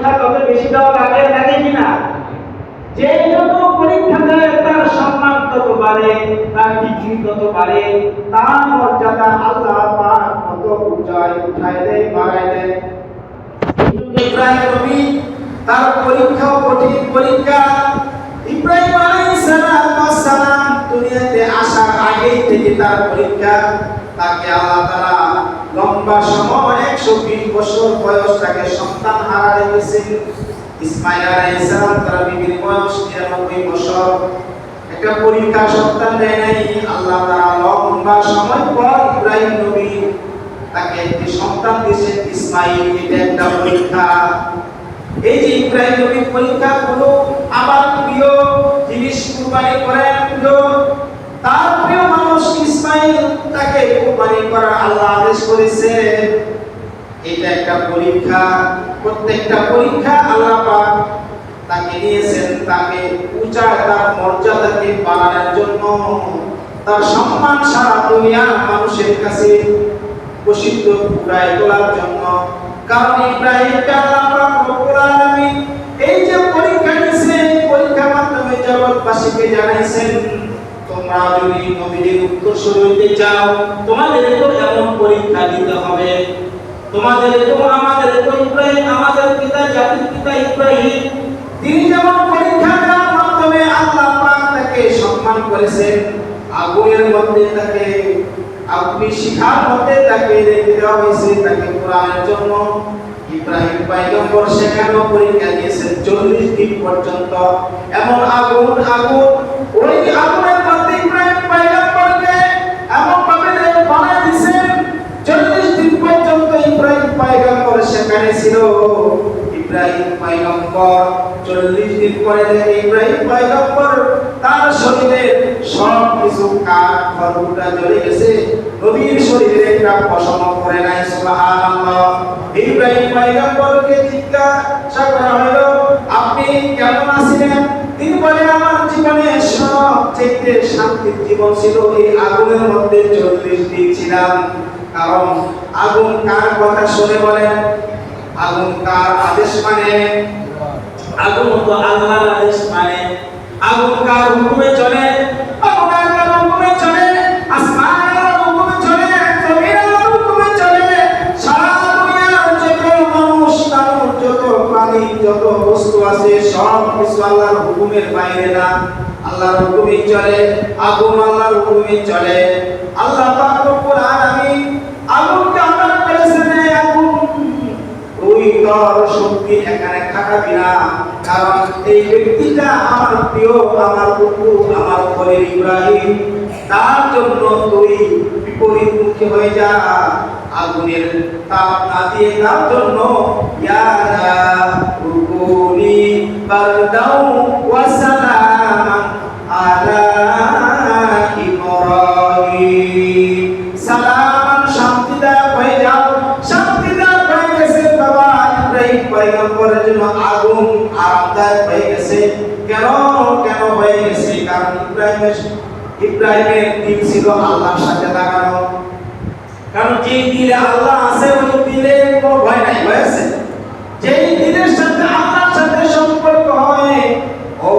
পরীক্ষা তত বেশি দেওয়া লাগে কিনা? যে যত পরীক্ষা দেয় তার সম্মান তত বাড়ে, তার ডিগ্রি তত বাড়ে, তার মর্যাদা আল্লাহ পাক কত উঠায় দেয়, বাড়ায় দেয়। ইব্রাহিম নবী তার পরীক্ষাও কঠিন পরীক্ষা। ইব্রাহিম আলাইহিস সালাম দুনিয়াতে আসার আগেই থেকে তার পরীক্ষা। তাকে আল্লাহ তাআলা লম্বা সময় 120 বছর বয়স তাকে সন্তান হারা রেখেছেন। ইসমাঈল আলাইহিস সালাম তার বিবির বয়স 93 বছর। একটা পরীক্ষা সন্তান দেয় নাই। আল্লাহ তাআলা লম্বা সময় পর ইব্রাহিম নবী তাকে একটি সন্তান দিয়েছেন ইসমাঈল। এটা একটা পরীক্ষা। এই যে ইব্রাহিম নবীর পরীক্ষা হলো আবার প্রিয় জিনিস কুরবানি করেন, তার প্রিয় মানুষ ইসমাঈল, তাকে কুরবানি করার আল্লাহ আদেশ করেছে। এটা একটা পরীক্ষা। প্রত্যেকটা পরীক্ষা আল্লাহ পাক তাকে নিয়েছেন, তাকে উঁচা তার মর্যাদাকে বাড়ানোর জন্য, তার সম্মান সারা দুনিয়ার মানুষের কাছে প্রসিদ্ধ ফুটায় তোলার জন্য। কারণ ইব্রাহিমকে আল্লাহ পাক রব্বুল আলামিন এই যে পরীক্ষা নিয়েছে, পরীক্ষার মাধ্যমে জগৎবাসীকে জানাইছেন, তোমরা যদি নবীর উত্তরসূরি হইতে চাও তোমাদের তো এমন পরীক্ষা দিতে হবে। তোমাদের তো আমাদের তো ইব্রাহিম, আমাদের পিতা, জাতির পিতা ইব্রাহিম, তিনি যেমন পরীক্ষা দেওয়ার মাধ্যমে আল্লাহ পাক তাকে সম্মান করেছেন, আগুনের মধ্যে তাকে শিখার মধ্যে তাকে রেখে দেওয়া হয়েছে তাকে কোরআনের জন্য। ইব্রাহিম পয়গম্বর সেখানে পরীক্ষা দিয়েছেন 40 দিন পর্যন্ত। এমন আগুন, ওই আগুনের মধ্যে ইব্রাহিম পয়গম্বরকে এমন ভাবে বানায় দিয়েছেন 40 দিন পর্যন্ত ইব্রাহিম পয়গম্বর সেখানে ছিল। ইব্রাহিম পয়গম্বর 40 দিন পরে ইব্রাহিম পয়গম্বর তার শরীরে সব কিছু কাঠ খড়গুটা জ্বলে গেছে, নবীর শরীরে একটা পশমও পড়ে নাই। সুবহানাল্লাহ। ইব্রাহিম পয়গম্বরকে জিজ্ঞাসা করা হলো, আপনি কেমন আছেন? তিনি বলেন, আমার জীবনে সবচেয়ে শান্তির জীবন ছিল এই আগুনের মধ্যে 40 দিন ছিলাম। কারণ আগুন কার কথা শুনে বলেন? আগুন কার আদেশ মানে? আগুন তো আল্লাহর আদেশ মানে। আগুন কার হুকুমে চলে? আগুন আল্লাহর হুকুমে চলে, আসমানের হুকুমে চলে, জমিনের হুকুমে চলে। সারা দুনিয়ার যত মানুষ, যত প্রাণী, যত বস্তু আছে সব কিছু আল্লাহর হুকুমের বাইরে না, আল্লাহর হুকুমে চলে। আগুন আল্লাহর হুকুমে চলে। আল্লাহ পাক রব্বুল আলামিন আগুনকে আদেশ করেছেন, আগুন তুই তোর শক্তি এখানে খাটাবি না, কারণ এই ব্যক্তিটা আমার প্রিয়, আমার বন্ধু, আমার খলিল ইব্রাহিম, তার জন্য তুই বিপরীত মুখী হয়ে যা। আগুনের তাপ না দিয়ে তার জন্য ইয়া রুকুনি বারদাউ ওয়া সালামান আলা ইব্রাহিম। সালামান শান্তিদায়ক হয়ে যাও, শান্তিদায়ক হয়ে গেছে বাবা ইব্রাহিম পয়গম্বরের জন্য আগুন আরামদায়ক হয়ে গেছে। কেন হয়ে গেছে? কারণ ইব্রাহিমের দিল ছিল আল্লাহর সাথে লাগানো। কারণ যে দিলে আল্লাহ আছে ওই দিলে কোনো ভয় নাই, ভয় আছে। যেই দিলের সাথে আল্লাহর সাথে সম্পর্ক হয়, ও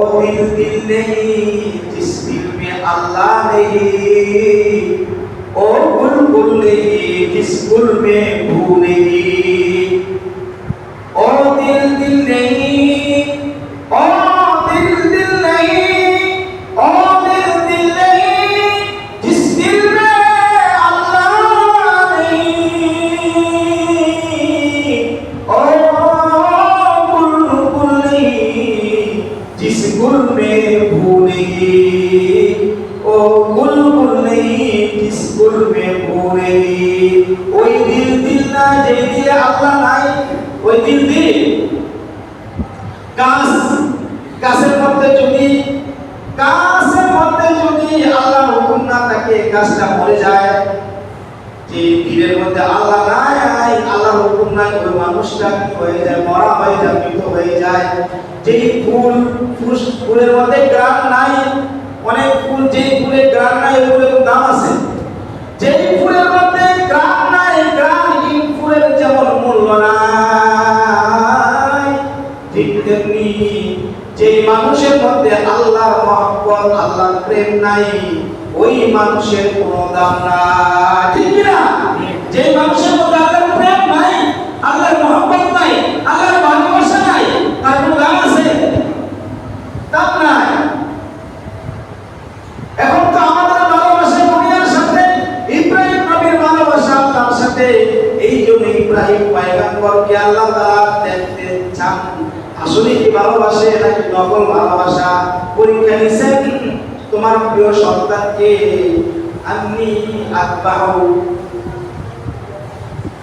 দিল নেই জিস দিল মে আল্লাহ নেই, ও গুল নেই জিস গুল মে ভূ নেই, ও দিল নেই, ও दिल नहीं, ओ दिल नहीं जिस दिल में अल्लाह नहीं, ओ गुल नहीं जिस गुल में भू नहीं, ओ गुल नहीं जिस गुल में भू नहीं। ওই দিল না, যে দিলে আল্লাহ নাই ওই দিল গাছের মধ্যে যদি আল্লাহর হুকুম না থাকে গাছটা মরে যায়। যে দিলের মধ্যে আল্লাহ নাই, আল্লাহর হুকুম নাই, ওই মানুষটা কি হয়ে যায়? মরা হয়ে যায়, মৃত হয়ে যায়। যে ফুলের মধ্যে গ্রান নাই, অনেক ফুল, যে ফুলের গ্রান নাই ওগুলোর দাম আছে। যে ফুলের মধ্যে গ্রান নাই, গ্রানহীন ফুলের যেমন মূল্য নাই, ঠিক তেমনি যে মানুষের মধ্যে আল্লাহর মহব্বত আল্লাহর প্রেম নাই ওই মানুষের কোনো দাম নাই, ঠিক না? যে মানুষের মধ্যে আল্লাহর প্রেম নাই, আল্লাহর মহব্বত নাই, আল্লাহর ভালোবাসা নাই, তার কোনো দাম আছে? দাম নাই। এখন তো আমাদের ভালোবাসা দুনিয়ার সাথে, ইব্রাহিম নবীর ভালোবাসা আল্লাহর সাথে। এই জন্য ইব্রাহিম পয়গম্বরকে আল্লাহ তাআলা দেখতে চান আসলে কি ভালোবাসে নাকি নকল ভালোবাসা। পরীক্ষা নিছেন তোমার প্রিয় সন্তানকে, আমি আতবাহু,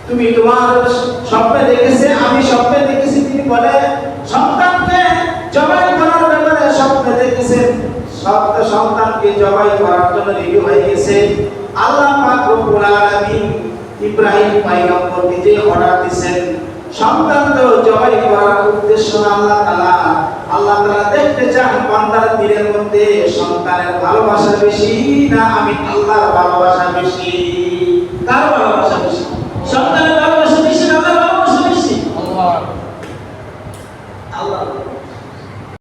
তুমি তোমার স্বপ্নে দেখেছে, আমি স্বপ্নে দেখেছি, তিনি বলে সন্তানকে জবাই করার ব্যাপারে স্বপ্নে দেখেছেন, সন্তানকে জবাই করার জন্য রেডি হয়ে গেছে। আল্লাহ পাক রব্বুল আলামিন ইব্রাহিম পয়গম্বরকে যে অর্ডার দিয়েছেন সন্তান তো জবাই করার উদ্দেশ্য আল্লাহ তাআলা দেখতে চান বান্দার দিলের মধ্যে সন্তানের ভালোবাসা বেশি না আমি আল্লাহর ভালোবাসা বেশি।